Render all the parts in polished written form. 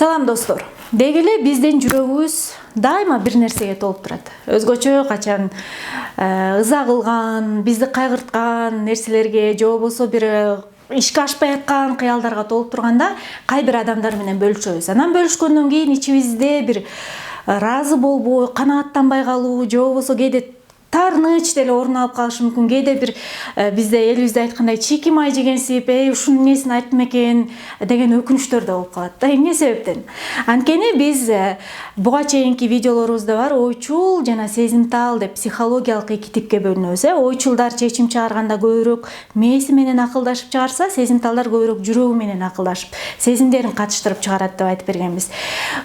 Салам достор. Деги эле биздин жүрөгүбүз дайыма бир нерсеге толуп турат. Өзгөчө качан ыза кылган, бизди кайгырткан нерселерге же болбосо бир ишке ашпай аткан кыялдарга толуп турганда кайбир адамдар менен бөлүшөбүз. Анан бөлүшкөндөн кийин ичибизде бир ыраазы болбой, канааттанбай калуу же болбосо кээде таарыныч деле орун алып калышы мүмкүн. Кээде бир бизде элибизде айткандай чийки май жегенсип, ушунун эмнесин айттым экен деген өкүнүчтөр да болуп калат да. Эмне себептен? Анткени биз буга чейинки видеолорубузда бар ойчул жана сезимтал деп психологиялык эки типке бөлүнөбүз. Ойчулдар чечим чыгарганда көбүрөөк мээси менен акылдашып чыгарса, сезимталдар көбүрөөк жүрөгү менен акылдашып, сезимдерин катыштырып чыгарат деп айтып бергенбиз.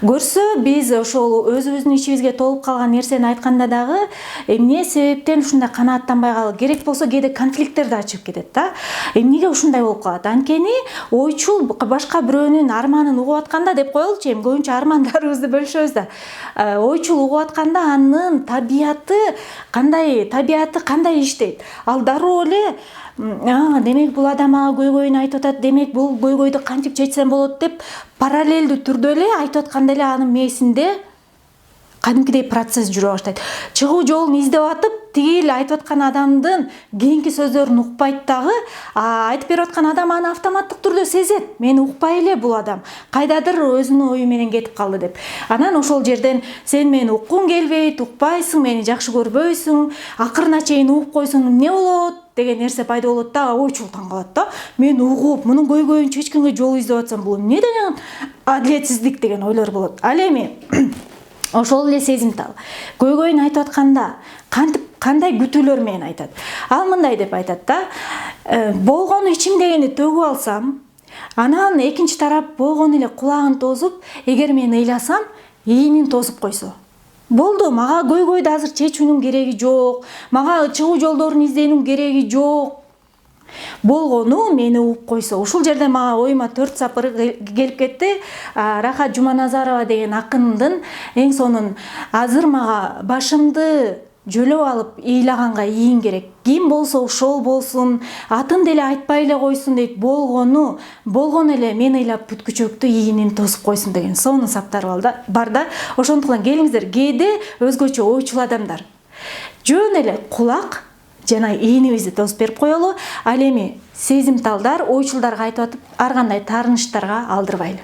Көрсө биз ошол өзүбүздүн ичибизге толуп калган нерсени айтканда дагы эмне себептен ушундай канааттанбай калып, керек болсо кээде конфликттер да ачып кетет да. Эмнеге ушундай болуп калат? Анткени ойчул башка бирөөнүн арманын угуп атканда деп коелучу, эми көбүнчө армандарыбызды бөлүшөбүз да. Ойчул угуп атканда анын табияты кандай иштейт? Ал дароо эле демек бул адам ага көйгөйүн айтып атат, демек бул көйгөйдү кантип чечсем болот деп параллелдүү түрдө эле айтып атканда эле анын мээсинде кадимкидей процесс жүрө баштайт. Чыгуу жолун издеп атып, тиги эле айтып аткан адамдын кийинки сөздөрүн укпайт дагы, айтып берип аткан адам аны автоматтык түрдө сезет. Мени укпай эле бул адам. Кайдадыр өзүнүн ою менен кетип калды деп. Анан ошол жерден сен мени уккуң келбейт, укпайсың, мени жакшы көрбөйсүң, акырына чейин угуп койсоң эмне болот деген нерсе пайда болот да. Ойчул таң калат да. Мен угуп, мунун көйгөйүн чечкенге жол издеп атсам, бул эмне деген адилетсиздик деген ойлор болот. Ал эми ошол эле сезимтал. Көйгөйүн айтып атканда кандай күтүүлөр менен айтат. Ал мындай деп айтат да. Болгону ичимдегени төгүп алсам, анан экинчи тарап болгону эле кулагын тосуп, эгер мен ыйласам, ийинин тосуп койсо. Болду, мага көйгөйдү азыр чечүүнүн кереги жок, мага чыгуу жолдорун издөөнүн кереги жок. Болгону мени угуп койсо. Ушул жерде мага оюма 4 сапыры келип кетти. Рахат Жуманазарова деген акындын эң сонун азыр мага башымды жөлөп алып ыйлаганга ийин керек. Ким болсо ошол болсун, атын деле айтпай эле койсун дейт. Болгону эле мен ыйлап бүткүчөктү ийинин тосуп койсун деген сонун саптар бар да. Ошондуктан келиңиздер, кээде өзгөчө ойчул адамдар жөн эле кулак жана ийинибизди тосуп берип коелу. Ал эми сезимталдар ойчулдарга айтып атып, ар кандай таарынычтарга алдырбайлы.